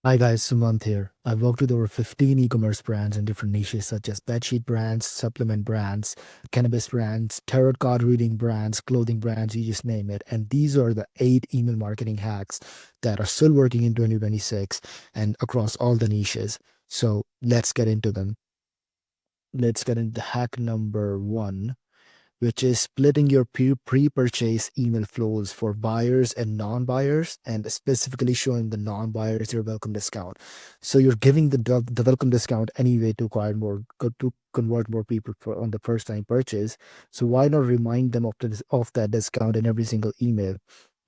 Hi guys, Sumant here. I've worked with over 15 e-commerce brands in different niches such as bedsheet brands, supplement brands, cannabis brands, tarot card reading brands, clothing brands, you just name it. And these are the 8 email marketing hacks that are still working in 2026 and across all the niches. So let's get into them. Let's get into hack number 1, which is splitting your pre-purchase email flows for buyers and non-buyers, and specifically showing the non-buyers your welcome discount. So you're giving the welcome discount anyway to acquire more, to convert more people on the first time purchase. So why not remind them of that discount in every single email?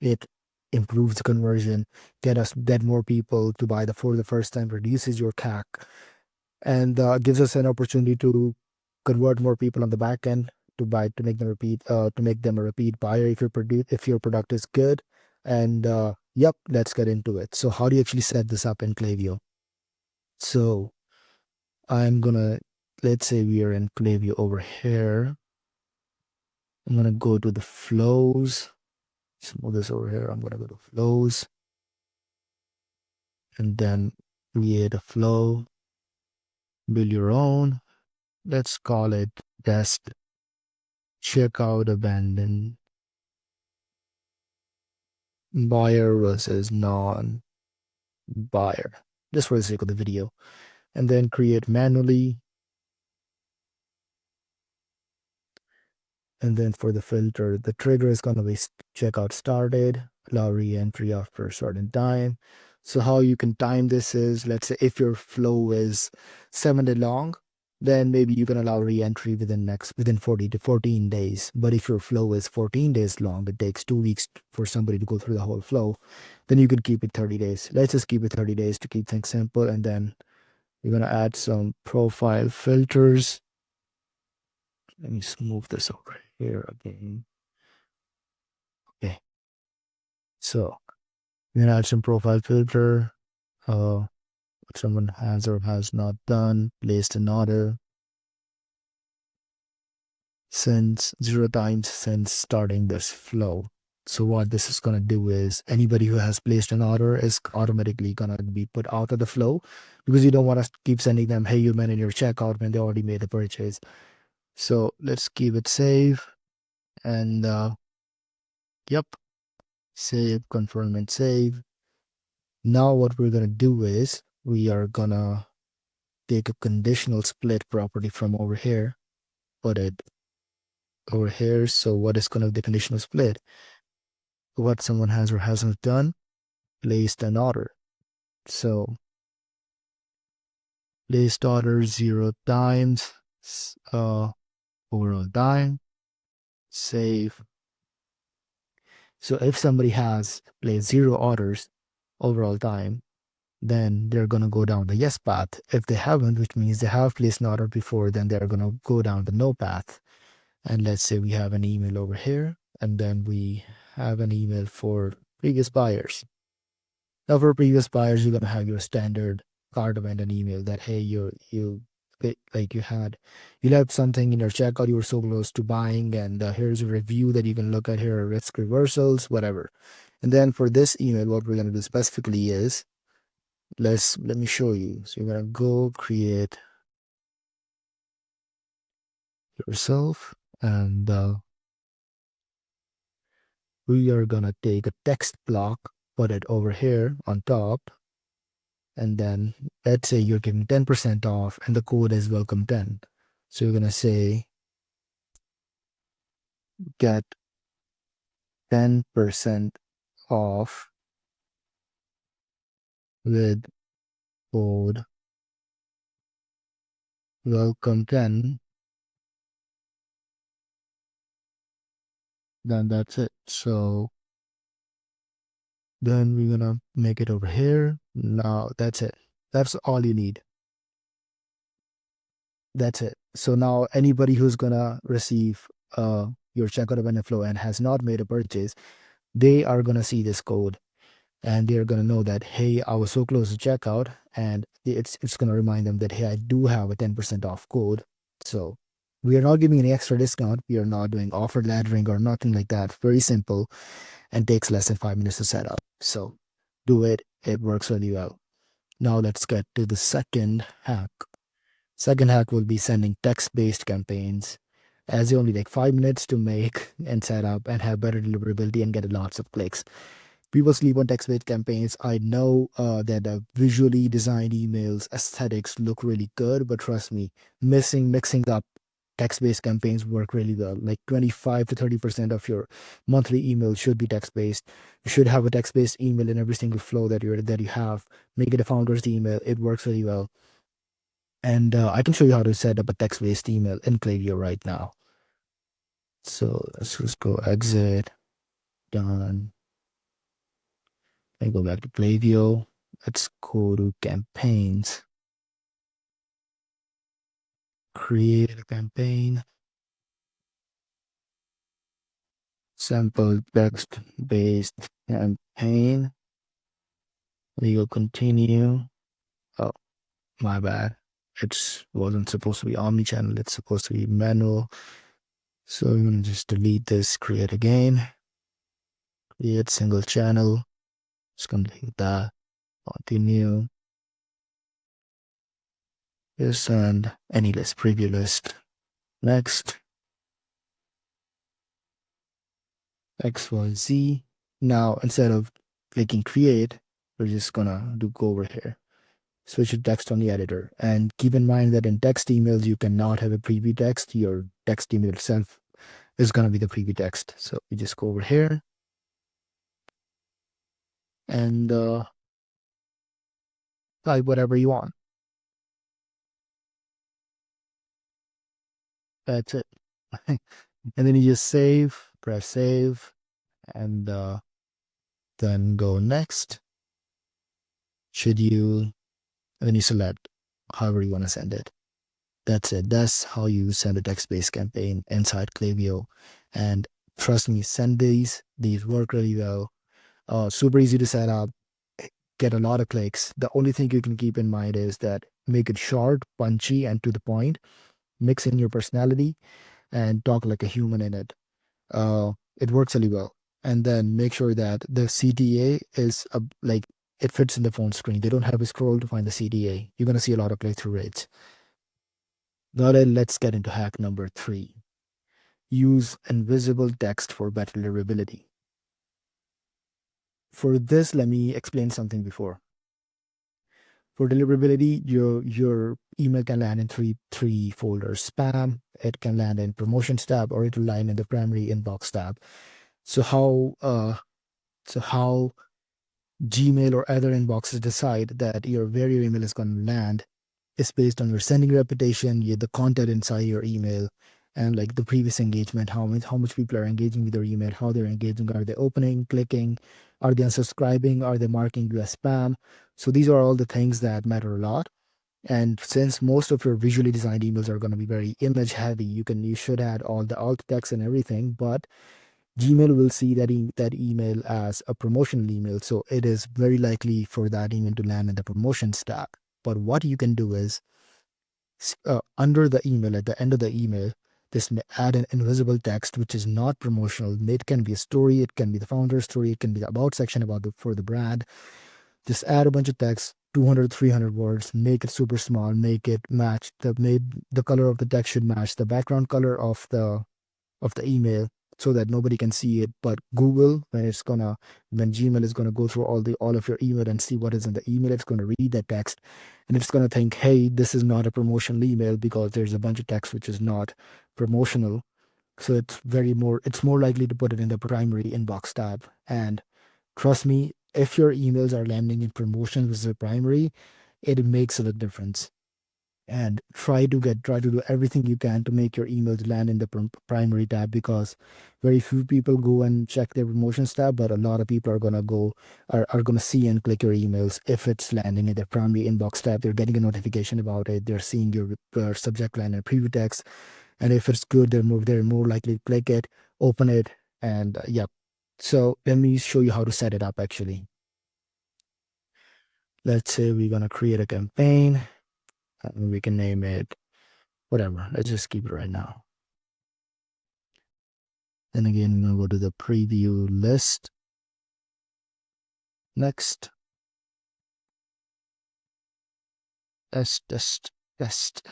It improves the conversion, get more people to buy for the first time, reduces your CAC, and gives us an opportunity to convert more people on the back end to buy, to make them a repeat buyer if your product is good. And yep, let's get into it. So how do you actually set this up in Klaviyo? So I'm gonna let's say we are in Klaviyo over here. I'm gonna go to the flows. Move this over here. I'm gonna go to flows and then create a flow, build your own. Let's call it guest checkout abandon buyer versus non-buyer, just for the sake of the video. And then create manually. And then for the filter, the trigger is going to be checkout started, allow re-entry after a certain time. So how you can time this is, let's say if your flow is 7 day long, then maybe you can allow re-entry within 40 to 14 days. But if your flow is 14 days long, it takes 2 weeks for somebody to go through the whole flow, then you could keep it 30 days. Let's just keep it 30 days to keep things simple. And then we're going to add some profile filters. Let me smooth this over here again. Okay, so we're gonna add some profile filter. If someone has or has not done, placed an order since 0 times since starting this flow. So what this is gonna do is anybody who has placed an order is automatically gonna be put out of the flow, because you don't want to keep sending them, hey, you manage your checkout, when they already made the purchase. So let's keep it safe and yep, save, confirm and save. Now what we're gonna do is we are gonna take a conditional split property from over here, put it over here. So what is gonna be the conditional split? What someone has or hasn't done, placed an order. So placed order 0 times, overall time, save. So if somebody has placed 0 orders overall time, then they're going to go down the yes path. If they haven't, which means they have placed an order before, then they're going to go down the no path. And let's say we have an email over here, and then we have an email for previous buyers. Now for previous buyers, you're going to have your standard cart abandon email that, hey, you left something in your checkout, you were so close to buying, and here's a review that you can look at here, risk reversals, whatever. And then for this email, what we're going to do specifically is, let me show you. So you're going to go create yourself, and we are going to take a text block, put it over here on top, and then let's say you're giving 10% off and the code is welcome 10. So you're going to say get 10% off with code welcome 10. Then that's it. So then we're going to make it over here. Now that's it. That's all you need. That's it. So now anybody who's going to receive your checkout abandon flow and has not made a purchase, they are going to see this code, and they're going to know that, hey, I was so close to checkout, and it's going to remind them that, hey, I do have a 10% off code. So we are not giving any extra discount. We are not doing offer laddering or nothing like that. Very simple and takes less than 5 minutes to set up. So do it. It works really well. Now let's get to the second hack. Second hack will be sending text-based campaigns, as they only take 5 minutes to make and set up and have better deliverability and get lots of clicks. People sleep on text-based campaigns. I know that visually designed emails aesthetics look really good, but trust me, mixing up text-based campaigns work really well. Like 25 to 30% of your monthly email should be text-based. You should have a text-based email in every single flow that you have. Make it a founder's email. It works really well. And I can show you how to set up a text-based email in Klaviyo right now. So let's just go exit, done. And go back to Klaviyo. Let's go to campaigns. Create a campaign. Sample text-based campaign. We will continue. Oh, my bad. It wasn't supposed to be omni-channel. It's supposed to be manual. So I'm going to just delete this, create again. Create single channel. Just going to hit that. Continue. Yes, and any list, preview list. Next. XYZ. Now, instead of clicking create, we're just gonna go over here. Switch to text on the editor. And keep in mind that in text emails, you cannot have a preview text. Your text email itself is gonna be the preview text. So we just go over here and type whatever you want. That's it. And then you just press save, and then go next. And then you select however you want to send it. That's it. That's how you send a text-based campaign inside Klaviyo. And trust me, send these. These work really well. Super easy to set up. Get a lot of clicks. The only thing you can keep in mind is that make it short, punchy, and to the point. Mix in your personality and talk like a human in it. It works really well. And then make sure that the CTA is like it fits in the phone screen. They don't have a scroll to find the CTA. You're gonna see a lot of click-through rates. Now then, let's get into hack number 3. Use invisible text for better deliverability. For this, let me explain something before. For deliverability, your email can land in three folders: spam, it can land in promotions tab, or it will land in the primary inbox tab. So how Gmail or other inboxes decide that where your email is going to land is based on your sending reputation, the content inside your email, and like the previous engagement, how much people are engaging with your email, how they're engaging, are they opening, clicking, are they unsubscribing, are they marking you as spam? So these are all the things that matter a lot. And since most of your visually designed emails are going to be very image heavy, you should add all the alt text and everything, but Gmail will see that email as a promotional email, so it is very likely for that email to land in the promotions tab. But what you can do is under the email, at the end of the email, just add an invisible text which is not promotional. It can be a story, it can be the founder story, it can be the about section for the brand. Just add a bunch of text, 200, 300 words, make it super small, make it match the color of the text should match the background color of the email so that nobody can see it. But Google, when Gmail is gonna go through all of your email and see what is in the email, it's gonna read that text and it's gonna think, hey, this is not a promotional email because there's a bunch of text which is not promotional. So it's more likely to put it in the primary inbox tab. And trust me, if your emails are landing in promotions as a primary, it makes a difference. And try to do everything you can to make your emails land in the primary tab, because very few people go and check their promotions tab, but a lot of people are gonna see and click your emails if it's landing in their primary inbox tab. They're getting a notification about it. They're seeing your subject line and preview text, and if it's good, they're more likely to click it, open it, and yep. So let me show you how to set it up. Actually, let's say we're gonna create a campaign. We can name it whatever. Let's just keep it right now. Then again, we're going to go to the preview list. Next. test, test.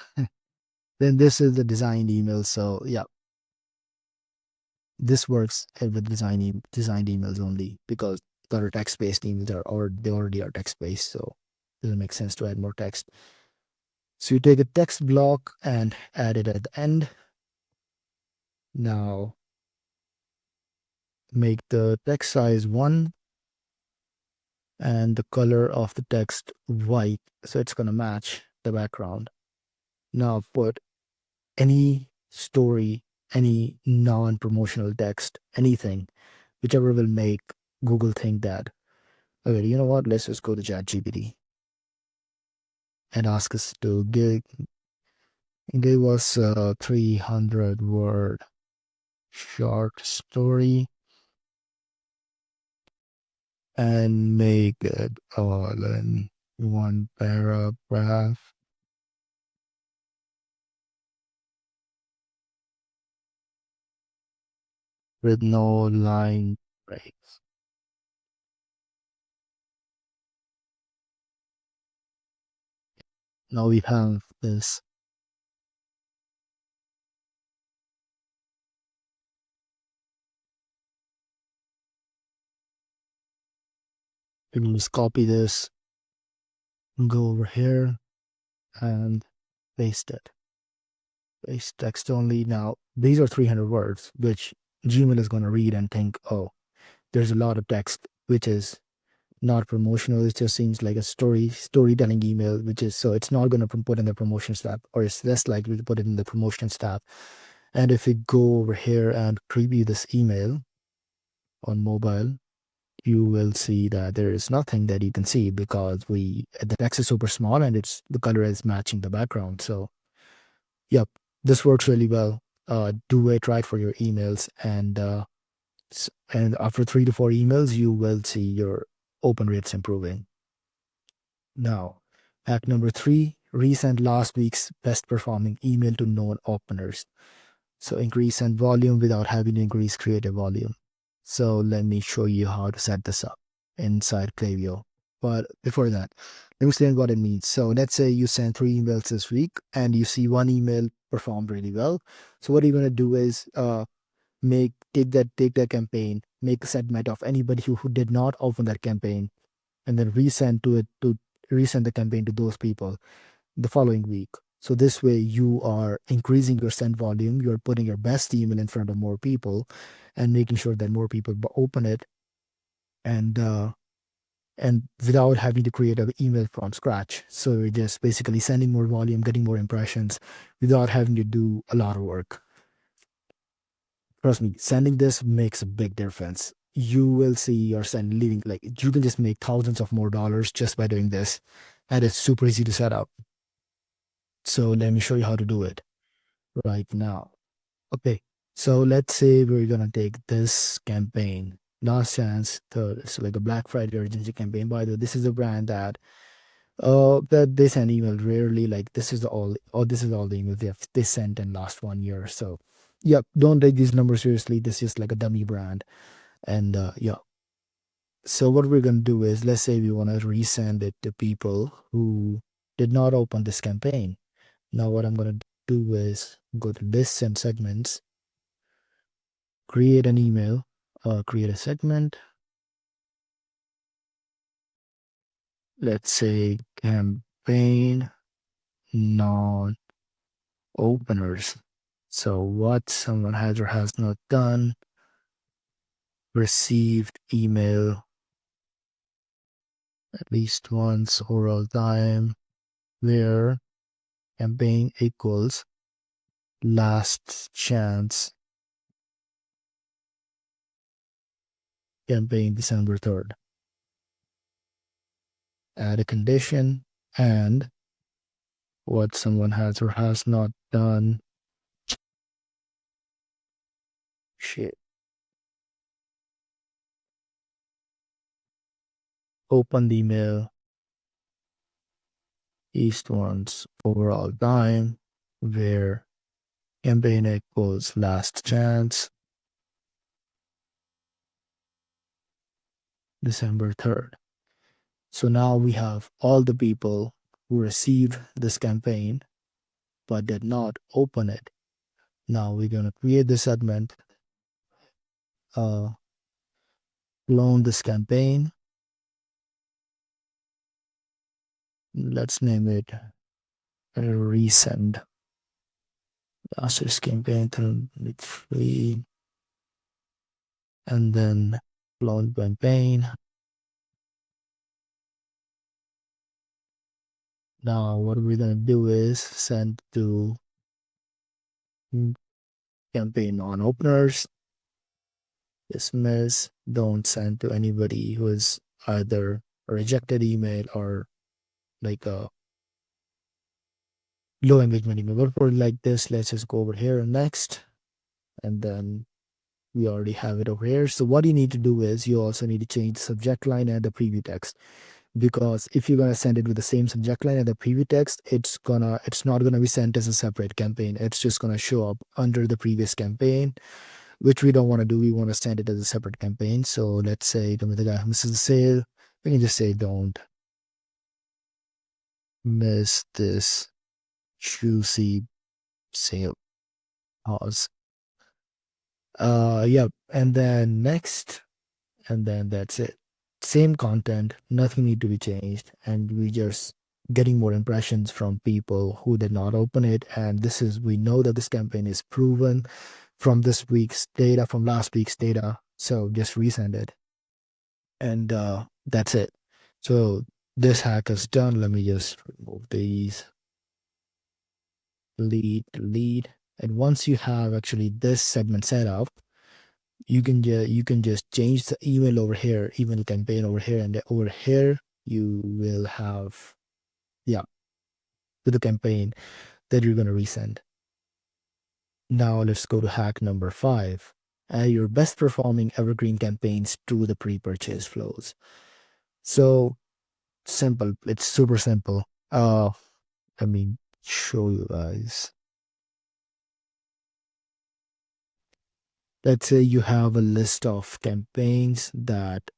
Then this is the designed email. So yeah, this works with designed emails only because the other text-based emails they already are text-based, so it doesn't make sense to add more text. So you take a text block and add it at the end. Now make the text size 1 and the color of the text white, so it's gonna match the background. Now put any story, any non-promotional text, anything, whichever will make Google think that, okay, you know what? Let's just go to ChatGPT and ask us to give us a 300-word short story and make it all in one paragraph with no line breaks. Now we have this. We can just copy this, go over here and paste it. Paste text only. Now, these are 300 words, which Gmail is going to read and think, oh, there's a lot of text, which is not promotional. It just seems like a storytelling email, which is, so it's not going to put in the promotions tab, or it's less likely to put it in the promotions tab. And if we go over here and preview this email on mobile, you will see that there is nothing that you can see because the text is super small and the color is matching the background. So yep, this works really well. Try it for your emails, and after 3 to 4 emails, you will see your open rates improving. Now, hack number 3: resend last week's best performing email to known openers. So increase send volume without having to increase creative volume. So let me show you how to set this up inside Klaviyo. But before that, let me explain what it means. So let's say you send 3 emails this week and you see one email performed really well. So what you're going to do is take that campaign, make a segment of anybody who did not open that campaign, and then resend the campaign to those people the following week. So this way you are increasing your send volume, you're putting your best email in front of more people and making sure that more people open it, and without having to create an email from scratch. So you're just basically sending more volume, getting more impressions without having to do a lot of work. Trust me, sending this makes a big difference. You will see your send leaving, like you can just make thousands of more dollars just by doing this. And it's super easy to set up. So let me show you how to do it right now. Okay, so let's say we're gonna take this campaign, last chance third. It's like a Black Friday urgency campaign. By the way, this is a brand that they send email rarely. Like this is all the emails they sent in last 1 year. So yeah, don't take these numbers seriously. This is like a dummy brand. And yeah. So what we're gonna do is, let's say we wanna resend it to people who did not open this campaign. Now what I'm gonna do is go to lists and segments, create an email, create a segment. Let's say campaign non-openers. So what someone has or has not done, received email at least once or all time, where campaign equals last chance campaign December 3rd. Add a condition and what someone has or has not done. Shit. Open the email east once overall time, where campaign equals last chance December 3rd. So now we have all the people who received this campaign but did not open it. Now we're going to create this segment, clone this campaign. Let's name it Resend. Last campaign 3, and then clone campaign. Now what we're going to do is send to campaign non-openers, dismiss, don't send to anybody who is either a rejected email or like a low engagement email. But for like this, let's just go over here and next, and then we already have it over here. So what you need to do is you also need to change the subject line and the preview text, because if you're gonna send it with the same subject line and the preview text, it's not gonna be sent as a separate campaign. It's just gonna show up under the previous campaign, which we don't want to do. We want to send it as a separate campaign. So let's say to the guy who misses the sale, we can just say don't miss this juicy sale. Pause. Yeah, and then next, and then that's it. Same content, nothing need to be changed, and we just getting more impressions from people who did not open it. And this is, we know that this campaign is proven from this week's data, from last week's data. So just resend it, and that's it. So this hack is done. Let me just remove these, delete. And once you have actually this segment set up, you can just change the email over here, email campaign over here, and over here you will have, yeah, to the campaign that you're going to resend. Now let's go to hack number 5. Add your best performing evergreen campaigns to the pre-purchase flows. So simple, it's super simple. Let me show you guys. Let's say you have a list of campaigns that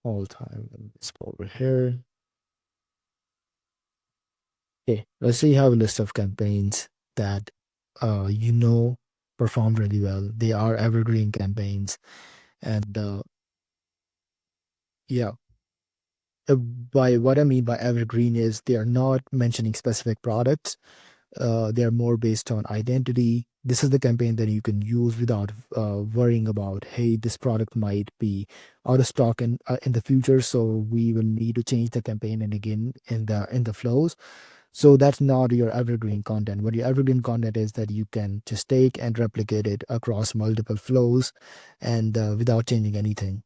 all time. Let's go over here. Okay, let's say you have a list of campaigns that perform really well. They are evergreen campaigns, and yeah. By what I mean by evergreen is they are not mentioning specific products. They are more based on identity. This is the campaign that you can use without worrying about, hey, this product might be out of stock in the future, so we will need to change the campaign and again in the flows. So that's not your evergreen content. What your evergreen content is that you can just take and replicate it across multiple flows and without changing anything.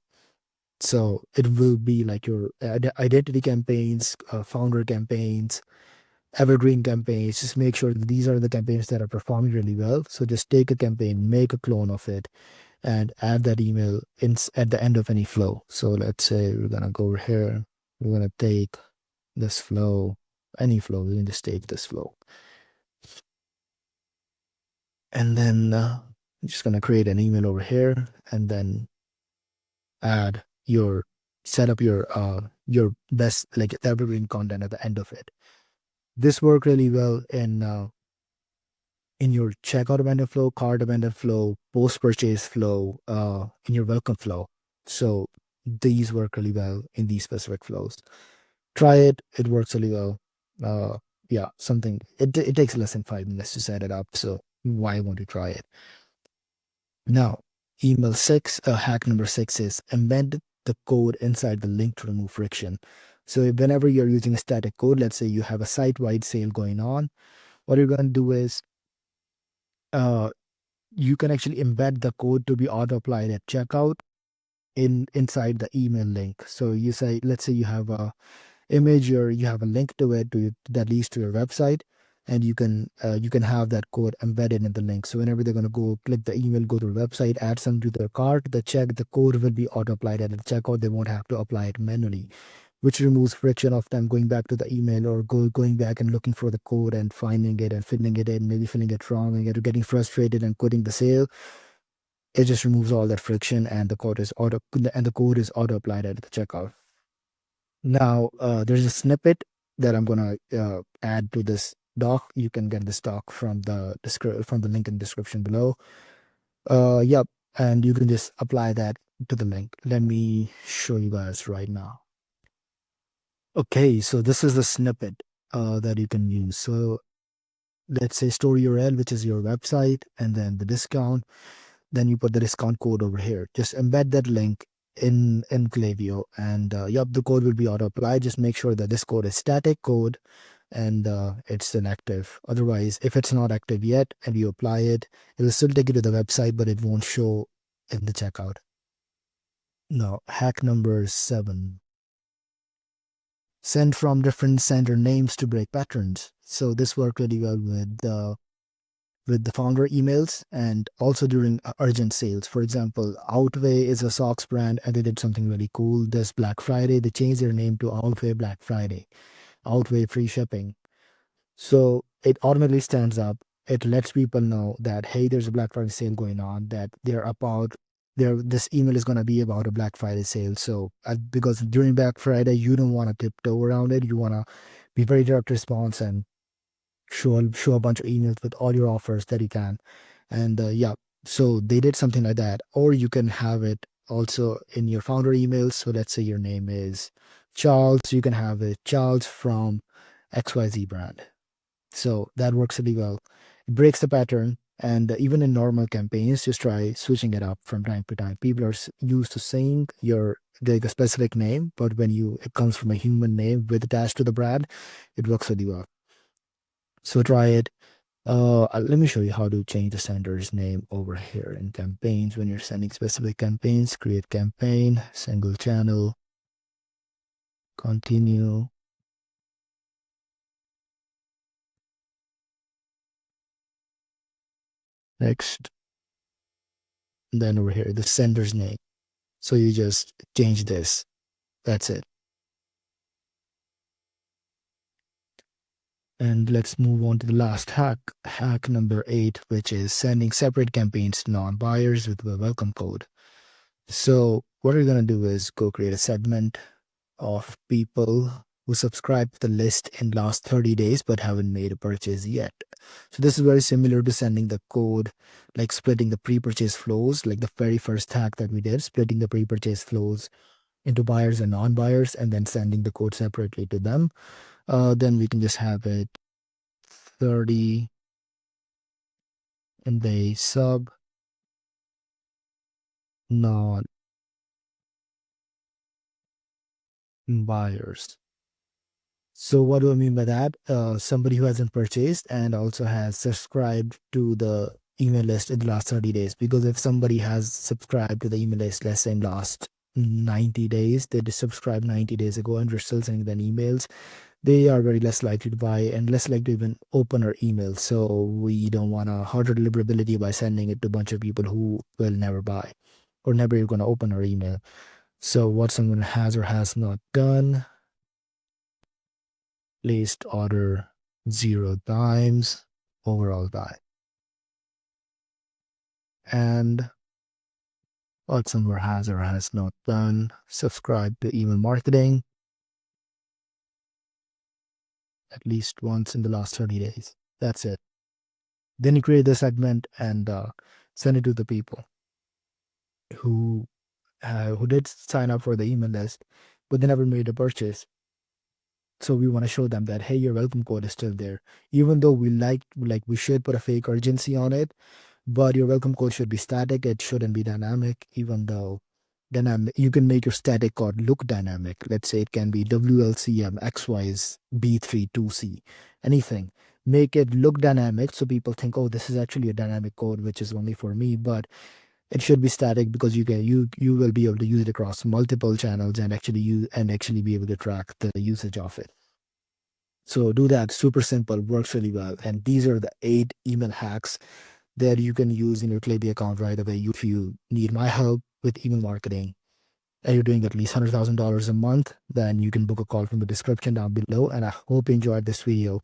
So it will be like your identity campaigns, founder campaigns, evergreen campaigns. Just make sure that these are the campaigns that are performing really well. So just take a campaign, make a clone of it, and add that email at the end of any flow. So let's say we're gonna go over here. We're gonna take this flow, any flow. We can just take this flow, and then I'm just gonna create an email over here, and then add your set up your best like evergreen content at the end of it. This worked really well in your checkout abandoned flow, cart abandoned flow, post purchase flow, in your welcome flow. So these work really well in these specific flows. Try it; it works really well. Yeah, something it takes less than 5 minutes to set it up. So why won't you try it? Now, hack number 6 is embed the code inside the link to remove friction. So whenever you're using a static code, let's say you have a site-wide sale going on, what you're going to do is uh, you can actually embed the code to be auto-applied at checkout inside the email link. So you say, let's say you have a image or you have a link to it that leads to your website, and you can have that code embedded in the link. So whenever they're going to go click the email, go to the website, add some to their cart, the code will be auto applied at the checkout. They won't have to apply it manually, which removes friction of them going back to the email or going back and looking for the code and finding it and filling it in, maybe filling it wrong and getting frustrated and quitting the sale. It just removes all that friction, and the code is auto applied at the checkout. Now, there's a snippet that I'm gonna add to this doc. You can get this doc from the link in the description below. Yep, and you can just apply that to the link. Let me show you guys right now. Okay, so this is the snippet that you can use. So let's say store URL, which is your website, and then the discount. Then you put the discount code over here. Just embed that link in Klaviyo, and yep, the code will be auto applied. Just make sure that this code is static code and it's still active. Otherwise, if it's not active yet and you apply it, it will still take you to the website, but it won't show in the checkout. Now, hack number 7. Send from different sender names to break patterns. So this worked really well with the founder emails and also during urgent sales. For example, Outweigh is a socks brand and they did something really cool. This Black Friday, they changed their name to Outweigh Black Friday. Outweigh free shipping. So it automatically stands up. It lets people know that, hey, there's a Black Friday sale going on, that this email is going to be about a Black Friday sale. So because during Black Friday, you don't want to tiptoe around it. You want to be very direct response and show a bunch of emails with all your offers that you can. And yeah, so they did something like that. Or you can have it also in your founder emails. So let's say your name is Charles. You can have it Charles from XYZ brand. So that works really well. It breaks the pattern. And even in normal campaigns, just try switching it up from time to time. People are used to saying like a specific name, but when it comes from a human name with attached to the brand, it works really well. So try it. Let me show you how to change the sender's name over here in campaigns. When you're sending specific campaigns, create campaign, single channel, continue. Next. Then over here, the sender's name. So you just change this. That's it. And let's move on to the last hack, hack number 8, which is sending separate campaigns to non-buyers with a welcome code. So what we're going to do is go create a segment of people who subscribe to the list in last 30 days but haven't made a purchase yet. So this is very similar to sending the code, like splitting the pre-purchase flows, like the very first hack that we did, splitting the pre-purchase flows into buyers and non-buyers and then sending the code separately to them. Then we can just have it 30 and they sub non-buyers. So what do I mean by that? Somebody who hasn't purchased and also has subscribed to the email list in the last 30 days. Because if somebody has subscribed to the email list, let's say in last 90 days, they just subscribed 90 days ago and we're still sending them emails, they are very less likely to buy and less likely to even open our email. So we don't want to hurt our deliverability by sending it to a bunch of people who will never buy or never even going to open our email. So what someone has or has not done, placed order 0 times, overall buy. And what someone has or has not done, subscribe to email marketing at least once in the last 30 days. That's it. Then you create the segment and send it to the people who did sign up for the email list, but they never made a purchase. So we want to show them that, hey, your welcome code is still there. Even though we should put a fake urgency on it, but your welcome code should be static. It shouldn't be dynamic, even though you can make your static code look dynamic. Let's say it can be WLCM XY's B32C, anything. Make it look dynamic so people think, oh, this is actually a dynamic code, which is only for me, but it should be static because you will be able to use it across multiple channels and actually be able to track the usage of it. So do that. Super simple, works really well. And these are the 8 email hacks that you can use in your Klaviyo account right away. If you need my help with email marketing and you're doing at least $100,000 a month, then you can book a call from the description down below. And I hope you enjoyed this video.